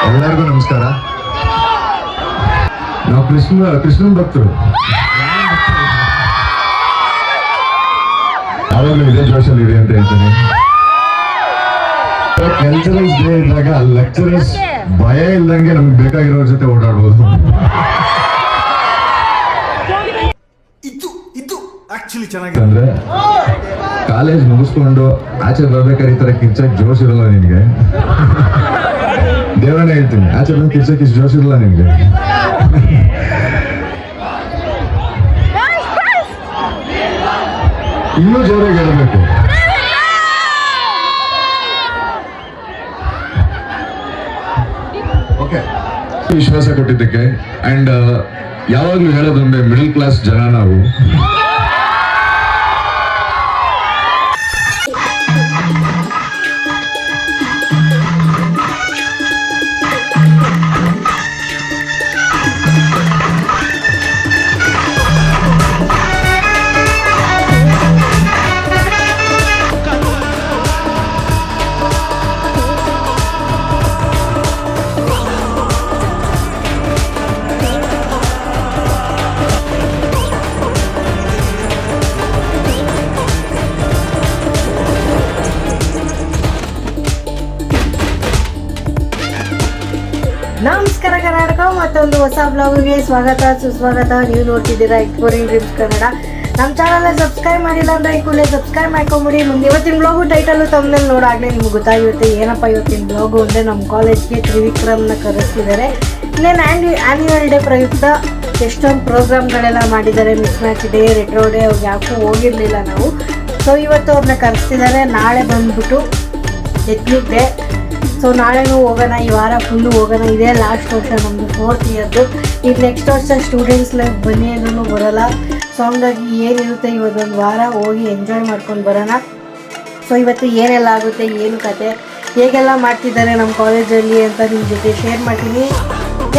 ಎಲ್ಲರಿಗೂ ನಮಸ್ಕಾರ. ನಾವು ಕೃಷ್ಣನ್ ಭಕ್ತರು. ಯಾವಾಗಲೂ ಇದೇ ಜೋಶಲ್ಲಿ ಇದೆ ಅಂತ ಹೇಳ್ತೀನಿ. ಕಲ್ಚರಲ್ಸ್ ಡೇ ಇದ್ದಾಗ ಲೆಕ್ಚರರ್ಸ್ ಭಯ ಇಲ್ದಂಗೆ ನಮ್ಗೆ ಬೇಕಾಗಿರೋರ ಜೊತೆ ಓಡಾಡ್ಬೋದು. ಅಂದ್ರೆ ಕಾಲೇಜ್ ಮುಗಿಸ್ಕೊಂಡು ಆಚೆ ಬರ್ಬೇಕಾದ್ರೆ ಈ ತರ ಕಿರ್ಚಕ್ ಜೋಶ್ ಇರಲ್ಲ ನಿನ್ಗೆ. ದೇವರೇ ಹೇಳ್ತೀನಿ, ಆಚೆ ಬಂದು ಕಿರ್ಚಕ್ ಇಷ್ಟು ಜೋಶ್ ಇರಲ್ಲ ನಿನ್ಗೆ. ಇನ್ನೂ ಜೋರಾಗಿ ಹೇಳಬೇಕು. ಓಕೆ, ವಿಶ್ವಾಸ ಕೊಟ್ಟಿದ್ದಕ್ಕೆ. ಅಂಡ್ ಯಾವಾಗ್ಲೂ ಹೇಳೋದೊಂದೇ, ಮಿಡಲ್ ಕ್ಲಾಸ್ ಜನ ನಾವು. ನಮಸ್ಕಾರ ಕರ್ನಾಟಕ, ಮತ್ತೊಂದು ಹೊಸ ಬ್ಲಾಗ್ಗೆ ಸ್ವಾಗತ ಸುಸ್ವಾಗತ. ನೀವು ನೋಡ್ತಿದ್ದೀರಾ ಎಕ್ಸ್ಪ್ಲೋರಿಂಗ್ ಡ್ರೀಮ್ಸ್ ಕನ್ನಡ. ನಮ್ಮ ಚಾನಲ್ನ ಸಬ್ಸ್ಕ್ರೈಬ್ ಮಾಡಿಲ್ಲ ಅಂದರೆ ಈ ಕೂಡಲೇ ಸಬ್ಸ್ಕ್ರೈಬ್ ಮಾಡ್ಕೊಂಬಿಡಿ. ಮುಂದೆ ಇವತ್ತಿನ ಬ್ಲಾಗು ಟೈಟಲು ತಮ್ಮಲ್ಲಿ ನೋಡಾಗಲೇ ನಿಮ್ಗೆ ಗೊತ್ತಾಗಿರುತ್ತೆ ಏನಪ್ಪ ಇವತ್ತಿನ ಬ್ಲಾಗು ಅಂದರೆ ನಮ್ಮ ಕಾಲೇಜ್ಗೆ ತ್ರಿವಿಕ್ರಮ್ನ ಕರೆಸ್ತಿದ್ದಾರೆ. ಇನ್ನೇನು ಆ್ಯನ್ಯುವಲ್ ಡೇ ಪ್ರಯುಕ್ತ ಎಷ್ಟೊಂದು ಪ್ರೋಗ್ರಾಮ್ಗಳೆಲ್ಲ ಮಾಡಿದ್ದಾರೆ. Miss match day, retro day, ಅವ್ರಿಗೆ ಯಾಕೂ ಹೋಗಿರಲಿಲ್ಲ ನಾವು. ಸೊ ಇವತ್ತು ಅವ್ರನ್ನ ಕರೆಸ್ತಿದ್ದಾರೆ. ನಾಳೆ ಬಂದ್ಬಿಟ್ಟು ಎತ್ನಿಕ್ ಡೇ. ಸೊ ನಾಳೆನೂ ಹೋಗೋಣ, ಈ ವಾರ ಫುಲ್ಲು ಹೋಗೋಣ. ಇದೇ ಲಾಸ್ಟ್ ವರ್ಷ ನಮ್ಮದು 4th ಇಯರ್ದು. ಈಗ ನೆಕ್ಸ್ಟ್ ವರ್ಷ ಸ್ಟೂಡೆಂಟ್ಸ್ ಲೈಫ್ ಬನ್ನಿ ಅಂದ್ರೂ ಬರೋಲ್ಲ. ಸೊ ಹಂಗಾಗಿ ಏನಿರುತ್ತೆ ಇವತ್ತೊಂದು ವಾರ ಹೋಗಿ ಎಂಜಾಯ್ ಮಾಡ್ಕೊಂಡು ಬರೋಣ. ಸೊ ಇವತ್ತು ಏನೆಲ್ಲ ಆಗುತ್ತೆ, ಏನು ಕತೆ, ಹೇಗೆಲ್ಲ ಮಾಡ್ತಿದ್ದಾರೆ ನಮ್ಮ ಕಾಲೇಜಲ್ಲಿ ಅಂತ ನಿಮ್ಮ ಜೊತೆ ಶೇರ್ ಮಾಡ್ತೀನಿ.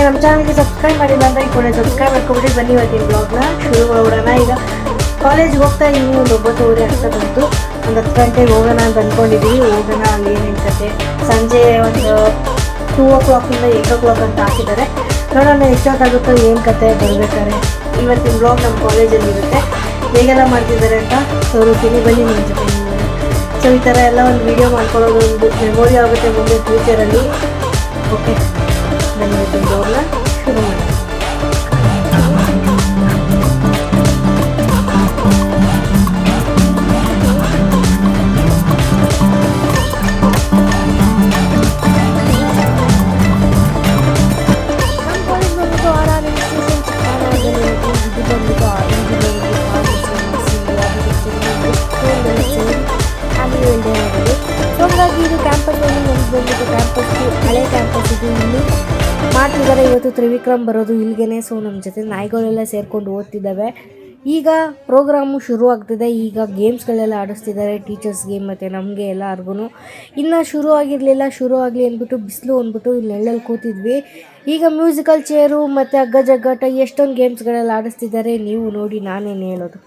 ನಮ್ಮ ಚಾನಲ್ಗೆ ಸಬ್ಸ್ಕ್ರೈಬ್ ಮಾಡಿಲ್ಲ ಅಂದರೆ ಈ ಕೂಡ ಸಬ್ಸ್ಕ್ರೈಬ್ ಮಾಡ್ಕೊಬಿಟ್ಟು ಬನ್ನಿ ಇವತ್ತಿನ ಬ್ಲಾಗ್ನ ಶುರು ಮಾಡೋಣ. ಈಗ ಕಾಲೇಜ್ಗೆ ಹೋಗ್ತಾ ಇದ್ದೀನಿ. ಒಂದು 9:30 ಆಗ್ತಾ ಬಂತು. ಒಂದು 10 ಗಂಟೆಗೆ ಹೋಗೋಣ ಅಂತ ಅಂದ್ಕೊಂಡಿದ್ದೀವಿ. ಹೋಗೋಣ, ಅಲ್ಲಿ ಏನೇನು ಕತೆ. ಸಂಜೆ ಒಂದು 2 o'clock 8 o'clock ಅಂತ ಹಾಕಿದ್ದಾರೆ. ನೋಡೋಣ ಎಷ್ಟೊತ್ತಾಗುತ್ತೋ ಏನು ಕತೆ ಬರಬೇಕಾದ್ರೆ. ಇವತ್ತಿನ ಬ್ಲಾಗ್ ನಮ್ಮ ಕಾಲೇಜಲ್ಲಿ ಇರುತ್ತೆ. ಹೇಗೆಲ್ಲ ಮಾಡ್ತಿದ್ದಾರೆ ಅಂತ ತೋರಿಸ್ತೀನಿ, ಬನ್ನಿ ನಿಮ್ಮ ಜೊತೆ. ಸೊ ಈ ಥರ ಎಲ್ಲ ಒಂದು ವೀಡಿಯೋ ಮಾಡ್ಕೊಳ್ಳೋದು ಒಂದು ಮೆಮೊರಿ ಆಗುತ್ತೆ ಮುಂದೆ ಫ್ಯೂಚರಲ್ಲಿ. ಓಕೆ, ಬನ್ನಿ ಇವತ್ತಿನ ಬ್ಲಾಗ್ನ ಶುರು ಮಾಡಿ. ಹಾಗಾಗಿ ಇದು ಕ್ಯಾಂಪಸ್ಸಲ್ಲಿ ಬಂದ್ಬಿಟ್ಟು ಕ್ಯಾಂಪಸ್ಸು ಹಳೆ ಕ್ಯಾಂಪಸ್ ಇದು. ಇಲ್ಲಿ ಮಾಡ್ತಿದ್ದಾರೆ. ಇವತ್ತು ತ್ರಿವಿಕ್ರಮ್ ಬರೋದು ಇಲ್ಲಿಗೆ. ಸೊ ನಮ್ಮ ಜೊತೆ ನಾಯಿಗಳೆಲ್ಲ ಸೇರ್ಕೊಂಡು ಓದ್ತಿದ್ದಾವೆ. ಈಗ ಪ್ರೋಗ್ರಾಮು ಶುರು ಆಗ್ತಿದೆ. ಈಗ ಗೇಮ್ಸ್ಗಳೆಲ್ಲ ಆಡಿಸ್ತಿದ್ದಾರೆ, ಟೀಚರ್ಸ್ ಗೇಮ್ ಮತ್ತು ನಮಗೆ ಎಲ್ಲರಿಗೂ. ಇನ್ನೂ ಶುರು ಆಗಿರಲಿಲ್ಲ. ಶುರು ಆಗಲಿ ಅಂದ್ಬಿಟ್ಟು ಬಿಸಿಲು ಅಂದ್ಬಿಟ್ಟು ಇಲ್ಲಿ ನೆಳ್ಳಲ್ಲಿ ಕೂತಿದ್ವಿ. ಈಗ ಮ್ಯೂಸಿಕಲ್ ಚೇರು ಮತ್ತು ಹಗ್ಗ ಜಗ್ಗಾಟ ಎಷ್ಟೊಂದು ಗೇಮ್ಸ್ಗಳೆಲ್ಲ ಆಡಿಸ್ತಿದ್ದಾರೆ. ನೀವು ನೋಡಿ, ನಾನೇನು ಹೇಳೋದು.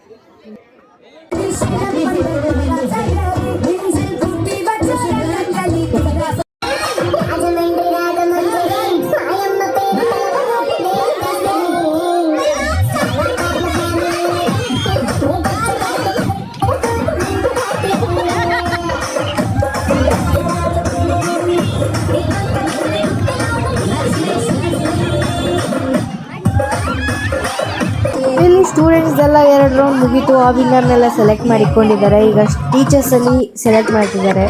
ಇಲ್ಲಿ ಸ್ಟೂಡೆಂಟ್ಸ್ ಎಲ್ಲ 2 ರೌಂಡ್ ಮುಗೀತು. ಆ ವಿನ್ನರ್ನೆಲ್ಲ ಸೆಲೆಕ್ಟ್ ಮಾಡಿಕೊಂಡಿದ್ದಾರೆ. ಈಗ ಟೀಚರ್ಸಲ್ಲಿ ಸೆಲೆಕ್ಟ್ ಮಾಡ್ತಿದ್ದಾರೆ.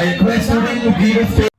request student to give a space.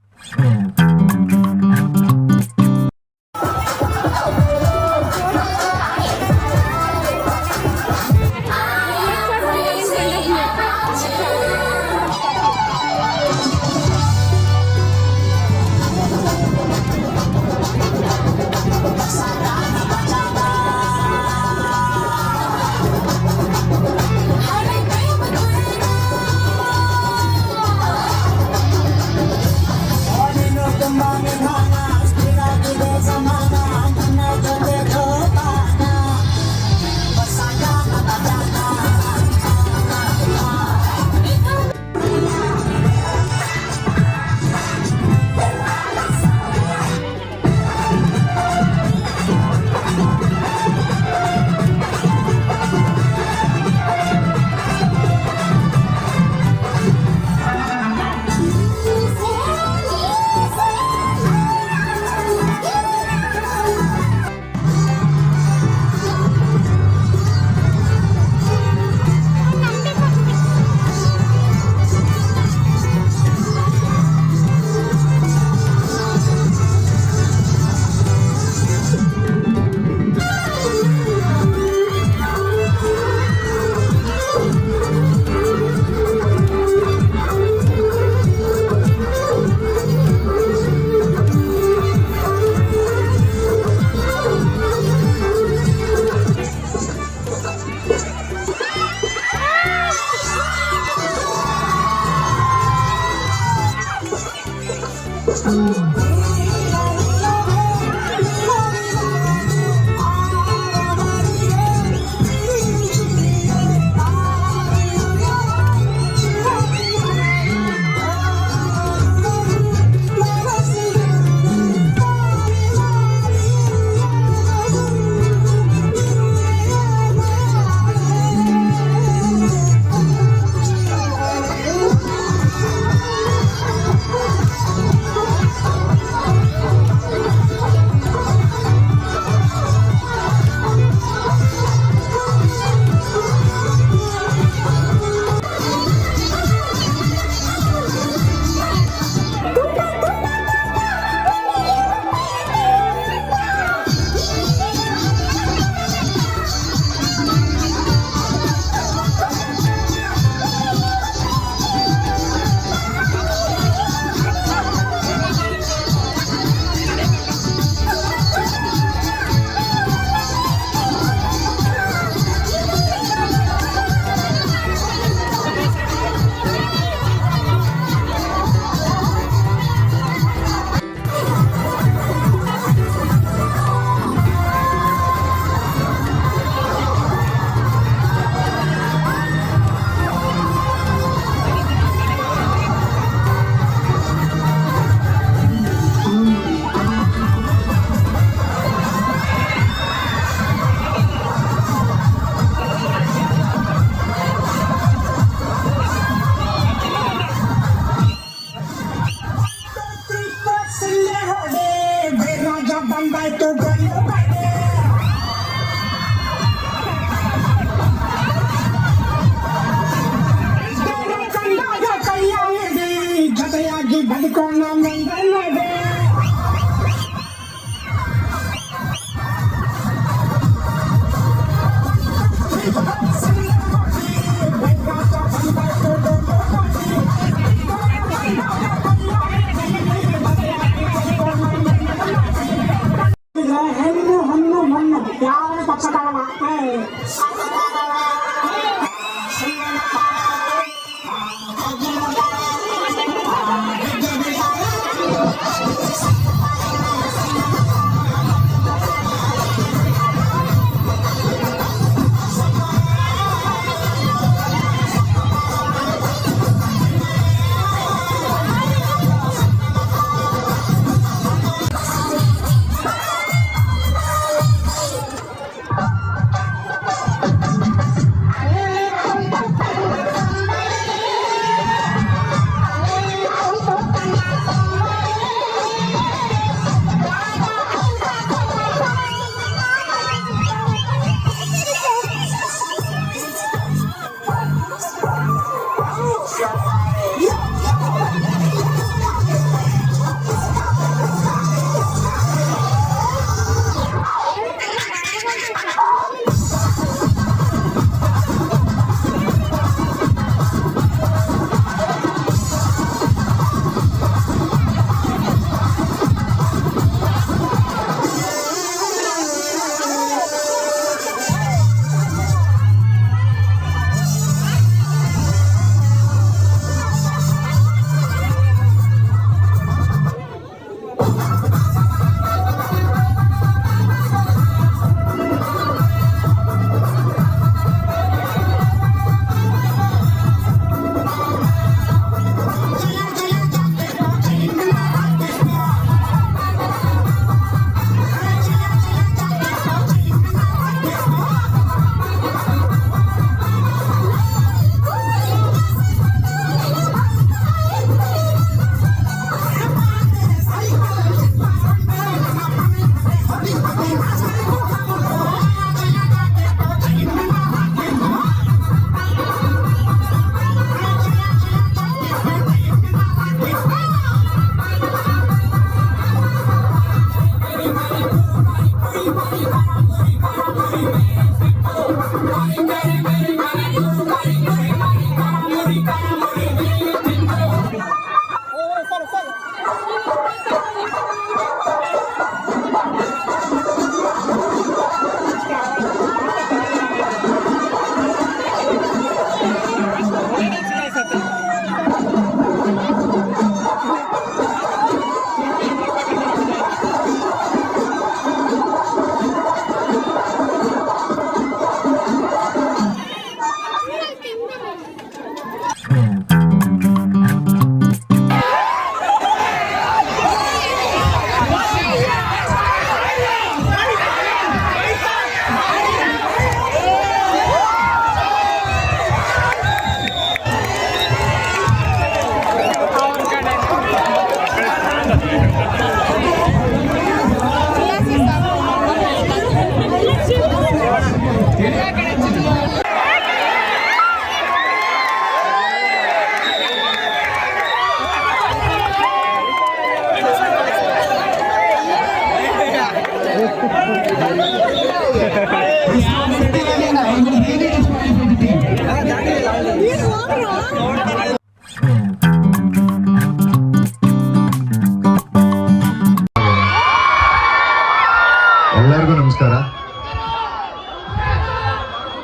ಎಲ್ಲರಿಗೂ ನಮಸ್ಕಾರ.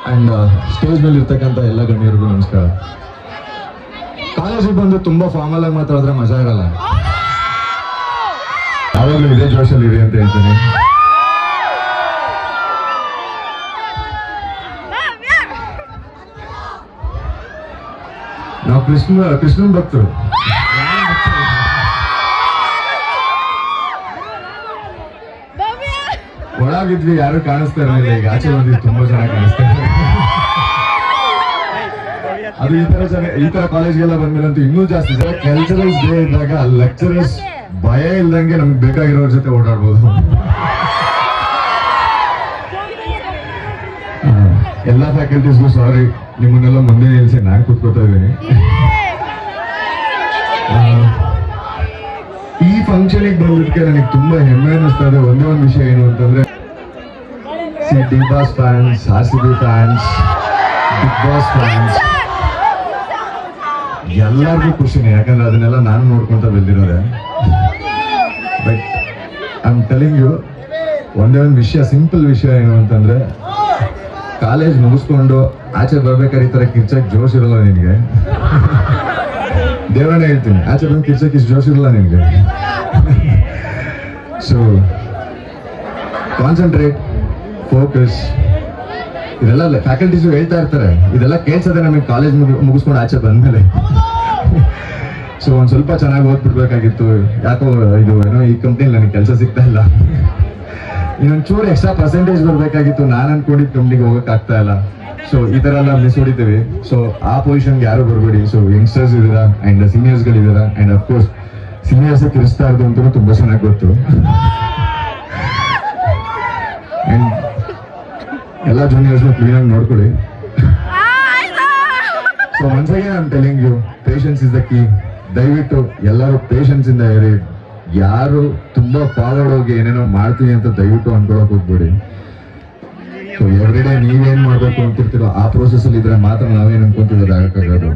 ಅಂಡ್ ಸ್ಟೇಜ್ ಮೇಲೆ ಇರ್ತಕ್ಕಂಥ ಎಲ್ಲ ಗಣ್ಯರಿಗೂ ನಮಸ್ಕಾರ. ಕಾಲೇಜಿಗೆ ಬಂದು ತುಂಬಾ ಫಾರ್ಮಲ್ ಆಗಿ ಮಾತಾಡಿದ್ರೆ ಮಜಾ ಇರಲ್ಲ. ಯಾವಾಗಲೂ ಇದೇ ಜೋಶಲ್ಲಿ ಇರಿ ಅಂತ ಹೇಳ್ತೀನಿ. ನಾವು ಕೃಷ್ಣನ್ ಭಕ್ತರು. ಒಳಗಿದ್ವಿ, ಯಾರು ಕಾಣಿಸ್ತಾ ಇರಲಿಲ್ಲ. ಈಗ ಆಚೆ ಬಂದಿದ್ದು ತುಂಬಾ ಜನ ಕಾಣಿಸ್ತಾ ಇದ್ದಾರೆ. ಅದು ಈ ತರ ಕಾಲೇಜ್ಗೆಲ್ಲ ಬಂದ್ಮೇಲಂತೂ ಇನ್ನೂ ಜಾಸ್ತಿ ಜನ. ಕಲ್ಚರಲ್ಸ್ ಡೇ ಇದ್ದಾಗ ಲೆಕ್ಚರರ್ಸ್ ಭಯ ಇಲ್ದಂಗೆ ನಮ್ಗೆ ಬೇಕಾಗಿರೋರ ಜೊತೆ ಓಡಾಡ್ಬೋದು. ಎಲ್ಲಾ ಫ್ಯಾಕಲ್ಟೀಸ್ಗೂ ಸಾರಿ, ನಿಮ್ಮನ್ನೆಲ್ಲ ಮುಂದೆ ನಿಲ್ಸಿ ನಾನು ಕೂತ್ಕೋತಾ ಇದ್ದೀನಿ. ಈ ಫಂಕ್ಷನ್ಗೆ ಬಂದಿದ್ದಕ್ಕೆ ನನಗೆ ತುಂಬಾ ಹೆಮ್ಮೆ ಅನ್ನಿಸ್ತಾ ಇದೆ. ಒಂದೇ ಒಂದು ವಿಷಯ ಏನು ಅಂತಂದ್ರೆ, D boss fans, RCB fans, Bigg Boss fans ಎಲ್ಲರಿಗೂ ಖುಷಿನೇ. ಯಾಕಂದ್ರೆ ಅದನ್ನೆಲ್ಲ ನಾನು ನೋಡ್ಕೊಂತ ಬೆಳೆದಿರೋದೆ. But I am telling you, ಒಂದೇ ಒಂದು ವಿಷಯ, ಸಿಂಪಲ್ ವಿಷಯ ಏನು ಅಂತಂದ್ರೆ, ಕಾಲೇಜ್ ಮುಗಿಸ್ಕೊಂಡು ಆಚೆ ಬರ್ಬೇಕಾದ್ರೆ ಈ ತರ ಕಿರ್ಚಕ್ ಜೋಶ್ ಇರಲ್ಲ ನಿನ್ಗೆ. ದೇವರನ್ನ ಹೇಳ್ತೀನಿ, ಆಚೆ ಬಂದು ಕಿರ್ಚಕ್ ಇಷ್ಟು ಜೋಶ್ ಇರಲ್ಲ ನಿನ್ಗೆ. ಸೊ ಕಾನ್ಸಂಟ್ರೇಟ್, ಫೋಕಸ್, ಇದೆಲ್ಲ ಫ್ಯಾಕಲ್ಟೀಸು ಹೇಳ್ತಾ ಇರ್ತಾರೆ. ಇದೆಲ್ಲ ಕೇಳ್ಸೋದೆ ನಮಗೆ ಕಾಲೇಜ್ ಮುಗಿಸ್ಕೊಂಡು ಆಚೆ ಬಂದ್ಮೇಲೆ. ಸೊ ಒಂದ್ ಸ್ವಲ್ಪ ಚೆನ್ನಾಗಿ ಓದ್ಬಿಡ್ಬೇಕಾಗಿತ್ತು. ಯಾಕೋ ಇದು ಏನೋ ಈ ಕಂಪ್ನಿಲಿ ನನಗೆ ಕೆಲಸ ಸಿಗ್ತಾ ಇಲ್ಲ. ಇನ್ನೊಂದು ಚೂರು ಎಕ್ಸ್ಟ್ರಾ ಪರ್ಸೆಂಟೇಜ್ ಬರ್ಬೇಕಾಗಿತ್ತು. ನಾನು ಅನ್ಕೊಂಡಿದ್ದು ಕಂಪ್ನಿಗೆ ಹೋಗಕ್ ಆಗ್ತಾ ಇಲ್ಲ. ಸೊ ಈ ತರ ಎಲ್ಲ ಮಿಸ್ ಹೊಡಿತೀವಿ. ಸೊ ಆ ಪೊಸಿಷನ್ಗೆ ಯಾರು ಬರಬೇಡಿ. ಸೊ ಯಂಗ್ಸ್ಟರ್ಸ್ ಇದೀರಾ ಅಂಡ್ ಸೀನಿಯರ್ಸ್ ಗಳಿದ್ದೀರಾ. ಅಂಡ್ ಅಫ್ಕೋರ್ಸ್ ಸೀನಿಯರ್ಸ್ ಕಿರಿಸ್ತಾ ಇರೋದು ಅಂತ ತುಂಬಾ ಚೆನ್ನಾಗಿ ಗೊತ್ತು. ಅಂಡ್ ಎಲ್ಲ ಜೂನಿಯರ್ಸ್ ಕ್ಲೀನ್ ಆಗಿ ನೋಡ್ಕೊಳ್ಳಿ. So once again I am telling you, patience is the key. ದಯವಿಟ್ಟು ಎಲ್ಲರೂ ಪೇಷನ್ಸ್ ಇಂದ ಇರಿ. ಯಾರು ತುಂಬಾ ಫಾರ್ವರ್ಡ್ ಹೋಗಿ ಏನೇನೋ ಮಾಡ್ತೀವಿ ಅಂತ ದಯವಿಟ್ಟು ಅನ್ಕೊಳಕ್ ಹೋಗ್ಬೇಡಿ. ಸೊ ಎವ್ರಿ ಡೇ ನೀವೇನ್ ಮಾಡ್ಬೇಕು ಅಂತಿರ್ತೀರೋ ಆ ಪ್ರೋಸೆಸ್ ಅಲ್ಲಿ ಇದ್ರೆ ಮಾತ್ರ ನಾವೇನ್ ಅನ್ಕೊಂತಿರೋದು ಆಗಕ್ಕಾಗೋದು.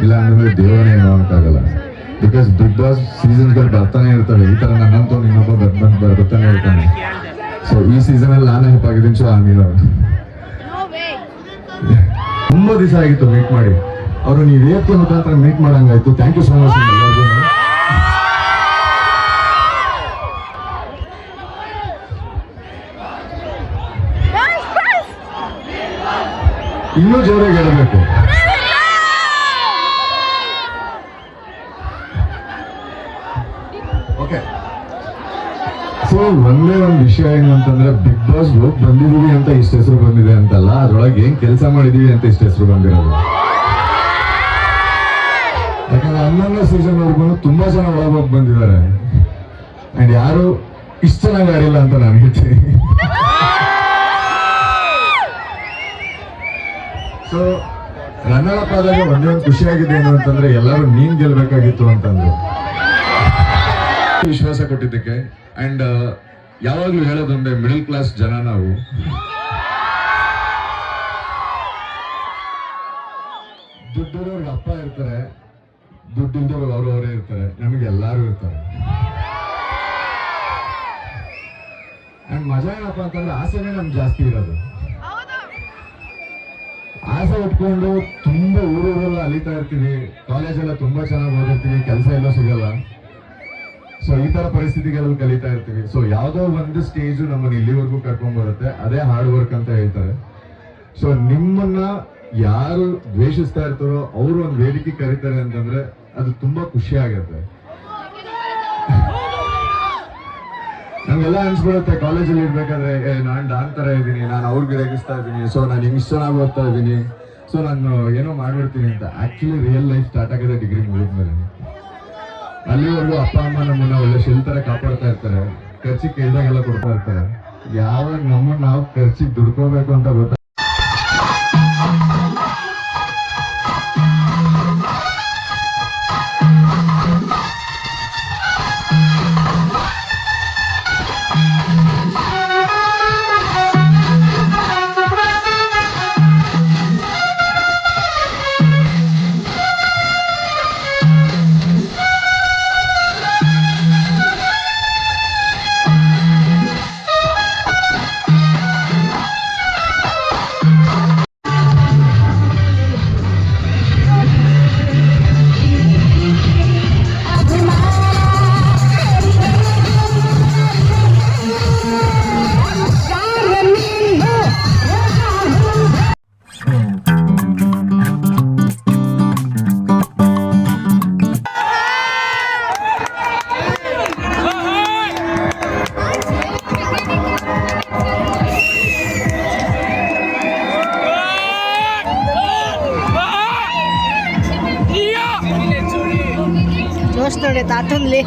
ಇಲ್ಲ ಅಂದ್ರೆ ದೇವರೇ ಏನೋ ಆಗಕ್ಕಾಗಲ್ಲ. ಬಿಕಾಸ್ ಬಿಗ್ ಬಾಸ್ ಸೀಸನ್ಗಳು ಬರ್ತಾನೆ ಇರ್ತವೆ. ಈ ತರ ನನ್ನಂತೂ ಇನ್ನೊಬ್ಬ ಬರ್ತಾನೆ ಇರ್ತಾನೆ. ಸೊ ಈ ಸೀಸನ್ ಅಲ್ಲಿ ನಾನು ಹೆಲ್ಪ್ ಆಗಿದ್ದೀನಿ. ಸೊ ಆಮೇಲೆ ತುಂಬಾ ದಿವಸ ಆಗಿತ್ತು ಮೀಟ್ ಮಾಡಿ. ಅವರು ನೀವು ವೇದಿಕೆ ಮುಖಾಂತರ ಮೀಟ್ ಮಾಡಂಗಾಯ್ತು. ಥ್ಯಾಂಕ್ ಯು ಸೋ ಮಚ್ ಎಲ್ಲರಿಗೂ. ಇನ್ನೂ ಜೋರಾಗಿ ಹೇಳಬೇಕು. ಓಕೆ, ಸೊ ಒಂದೇ ಒಂದು ವಿಷಯ ಏನು ಅಂತಂದ್ರೆ, ಬಿಗ್ ಬಾಸ್ ಹೋಗಿ ಬಂದಿದೀವಿ ಅಂತ ಇಷ್ಟ ಹೆಸರು ಬಂದಿದೆ ಅಂತಲ್ಲ, ಅದ್ರೊಳಗೆ ಏನ್ ಕೆಲಸ ಮಾಡಿದೀವಿ ಅಂತ ಇಷ್ಟ ಹೆಸರು ಬಂದಿರೋದು. ಯಾಕಂದ್ರೆ 11ನೇ ಸೀಸನ್ ವರ್ಗು ತುಂಬಾ ಜನ ಒಳಗೋಗಿ ಬಂದಿದ್ದಾರೆ. ಅಂಡ್ ಯಾರು ಇಷ್ಟ ಚೆನ್ನಾಗಿ ಆಡಿಲ್ಲ ಅಂತ ನಾನು ಹೇಳ್ತೀನಿ. ಸೊ ರನ್ನರ್ ಅಪ್ ಆದಾಗ ಒಂದೇ ಒಂದು ಖುಷಿಯಾಗಿದೆ ಏನು ಅಂತಂದ್ರೆ, ಎಲ್ಲರೂ ನೀನ್ ಗೆಲ್ಬೇಕಾಗಿತ್ತು ಅಂತಂದ್ರು ವಿಶ್ವಾಸ ಕೊಟ್ಟಿದ್ದಕ್ಕೆ. ಅಂಡ್ ಯಾವಾಗ್ಲೂ ಹೇಳೋದೊಂದೇ, ಮಿಡಲ್ ಕ್ಲಾಸ್ ಜನ ನಾವು. ದುಡ್ಡಿರೋರ್ಗೆ ಅಪ್ಪ ಇರ್ತಾರೆ, ದುಡ್ಡಿಲ್ದವ್ರಿಗೆ ಅವರೇ ಇರ್ತಾರೆ, ನಮಗೆ ಎಲ್ಲಾರು ಇರ್ತಾರೆ. ಅಂಡ್ ಮಜಾ ಏನಪ್ಪ ಅಂತಂದ್ರೆ ಆಸೆನೇ ನಮ್ಗೆ ಜಾಸ್ತಿ ಇರೋದು. ಆಸೆ ಇಟ್ಕೊಂಡು ತುಂಬಾ ಊರೂರೆಲ್ಲ ಅಲಿತಾ ಇರ್ತೀವಿ, ಕಾಲೇಜೆಲ್ಲ ತುಂಬಾ ಚೆನ್ನಾಗಿ ಓದಿರ್ತೀವಿ, ಕೆಲಸ ಎಲ್ಲ ಸಿಗಲ್ಲ. ಸೊ ಈ ತರ ಪರಿಸ್ಥಿತಿಗಳಲ್ಲಿ ಕಲಿತಾ ಇರ್ತೀವಿ. ಸೊ ಯಾವ್ದೋ ಒಂದು ಸ್ಟೇಜು ನಮ್ಮನ್ನ ಇಲ್ಲಿವರೆಗೂ ಕರ್ಕೊಂಡ್ ಬರುತ್ತೆ, ಅದೇ ಹಾರ್ಡ್ ವರ್ಕ್ ಅಂತ ಹೇಳ್ತಾರೆ. ಸೊ ನಿಮ್ಮನ್ನ ಯಾರು ದ್ವೇಷಿಸ್ತಾ ಇರ್ತಾರೋ ಅವರು ಒಂದು ವೇದಿಕೆ ಕರೀತಾರೆ ಅಂತಂದ್ರೆ ಅದು ತುಂಬಾ ಖುಷಿ ಆಗುತ್ತೆ. ನಮ್ಗೆಲ್ಲ ಅನ್ಸ್ಬಿಡುತ್ತೆ ಕಾಲೇಜಲ್ಲಿ ಇರ್ಬೇಕಾದ್ರೆ ನಾನ್ ಡಾನ್ ತರ ಇದ್ದೀನಿ, ನಾನು ಅವ್ರಿಗೆ ರೇಗಿಸ್ತಾ ಇದ್ದೀನಿ, ಸೊ ನಾನು ಹಿಂಗ್ ಚೆನ್ನಾಗಿ ಓದ್ತಾ ಇದ್ದೀನಿ, ಸೊ ನಾನು ಏನೋ ಮಾಡ್ಬಿಡ್ತೀನಿ ಅಂತ. ಆಕ್ಚುಲಿ ರಿಯಲ್ ಲೈಫ್ ಸ್ಟಾರ್ಟ್ ಆಗಿದೆ ಡಿಗ್ರಿ ಮುಗಿದ್ಮೇಲೆ. ಅಲ್ಲಿವರೆಗೂ ಅಪ್ಪ ಅಮ್ಮ ನಮ್ಮನ್ನ ಒಳ್ಳೆ ಶೆಲ್ತರ ಕಾಪಾಡ್ತಾ ಇರ್ತಾರೆ, ಖರ್ಚಿಗೆ ಕೇಳ್ದಾಗೆಲ್ಲ ಕೊಡ್ತಾ ಇರ್ತಾರೆ. ಯಾವಾಗ ನಮ್ಮನ್ನ ನಾವು ಖರ್ಚಿಗೆ ದುಡ್ಕೋಬೇಕು ಅಂತ ಗೊತ್ತ ಜೋಶ್ ನೋಡಿ ತಾತನ್ಲಿ.